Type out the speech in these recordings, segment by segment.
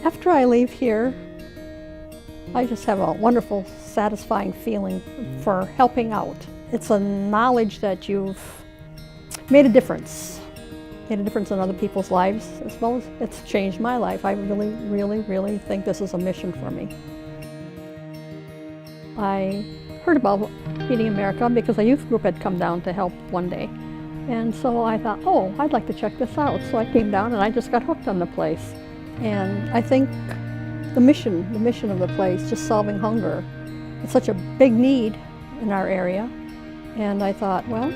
After I leave here, I just have a wonderful, satisfying feeling for helping out. It's a knowledge that you've made a difference in other people's lives, as well as it's changed my life. I really, really, really think this is a mission for me. I heard about Feeding America because a youth group had come down to help one day. And so I thought, oh, I'd like to check this out. So I came down and I just got hooked on the place. And I think the mission of the place, just solving hunger, it's such a big need in our area. And I thought, well,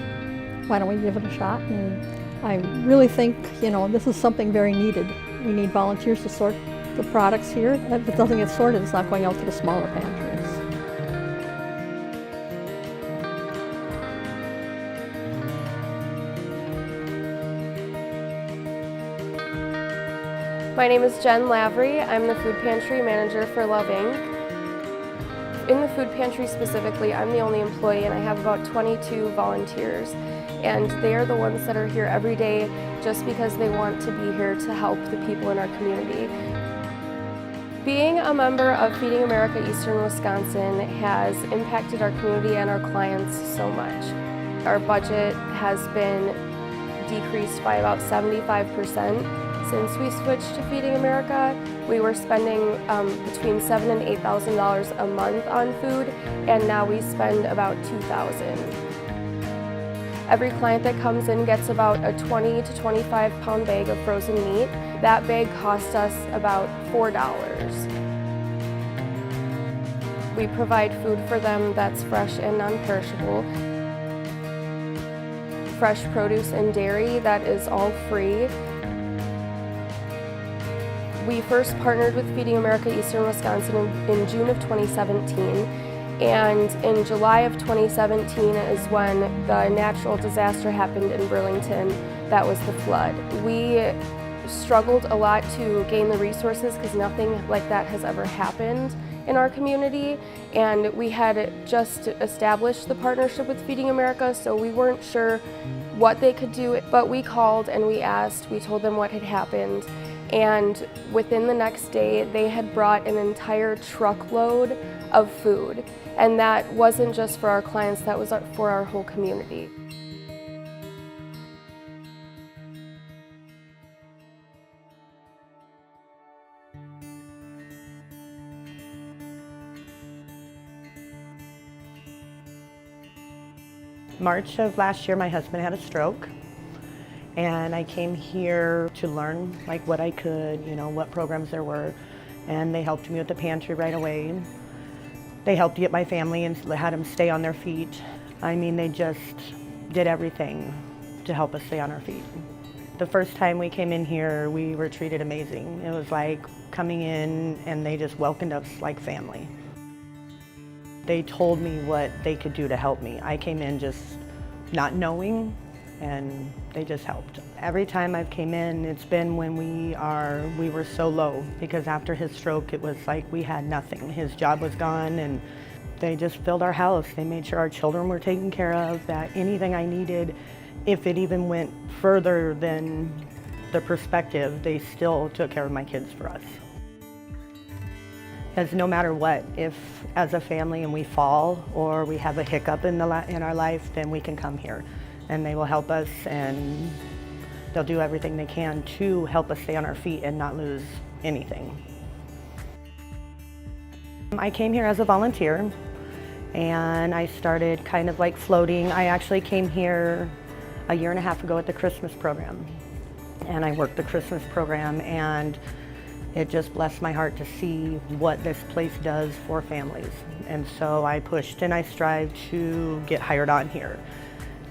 why don't we give it a shot? And I really think, this is something very needed. We need volunteers to sort the products here. If it doesn't get sorted, it's not going out to the smaller pantries. My name is Jen Lavery. I'm the food pantry manager for Love Inc. In the food pantry specifically, I'm the only employee and I have about 22 volunteers. And they are the ones that are here every day just because they want to be here to help the people in our community. Being a member of Feeding America Eastern Wisconsin has impacted our community and our clients so much. Our budget has been decreased by about 75%. Since we switched to Feeding America, we were spending between $7,000 and $8,000 a month on food, and now we spend about $2,000. Every client that comes in gets about a 20 to 25 pound bag of frozen meat. That bag costs us about $4. We provide food for them that's fresh and non-perishable. Fresh produce and dairy, that is all free. We first partnered with Feeding America Eastern Wisconsin in June of 2017, and in July of 2017 is when the natural disaster happened in Burlington. That was the flood. We struggled a lot to gain the resources because nothing like that has ever happened in our community, and we had just established the partnership with Feeding America, so we weren't sure what they could do, but we called and we asked, we told them what had happened. And within the next day, they had brought an entire truckload of food. And that wasn't just for our clients, that was for our whole community. March of last year, my husband had a stroke. And I came here to learn what I could, what programs there were. And they helped me with the pantry right away. They helped get my family and had them stay on their feet. I mean, they just did everything to help us stay on our feet. The first time we came in here, we were treated amazing. It was like coming in and they just welcomed us like family. They told me what they could do to help me. I came in just not knowing, and they just helped. Every time I've came in, it's been when we were so low, because after his stroke, it was like we had nothing. His job was gone, and they just filled our house. They made sure our children were taken care of, that anything I needed, if it even went further than the perspective, they still took care of my kids for us. Because no matter what, if as a family and we fall or we have a hiccup in our life, then we can come here. And they will help us, and they'll do everything they can to help us stay on our feet and not lose anything. I came here as a volunteer, and I started kind of like floating. I actually came here a year and a half ago at the Christmas program, and I worked the Christmas program, and it just blessed my heart to see what this place does for families. And so I pushed and I strived to get hired on here.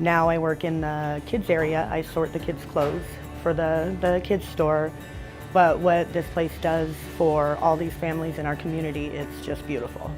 Now I work in the kids area. I sort the kids' clothes for the kids store. But what this place does for all these families in our community, it's just beautiful.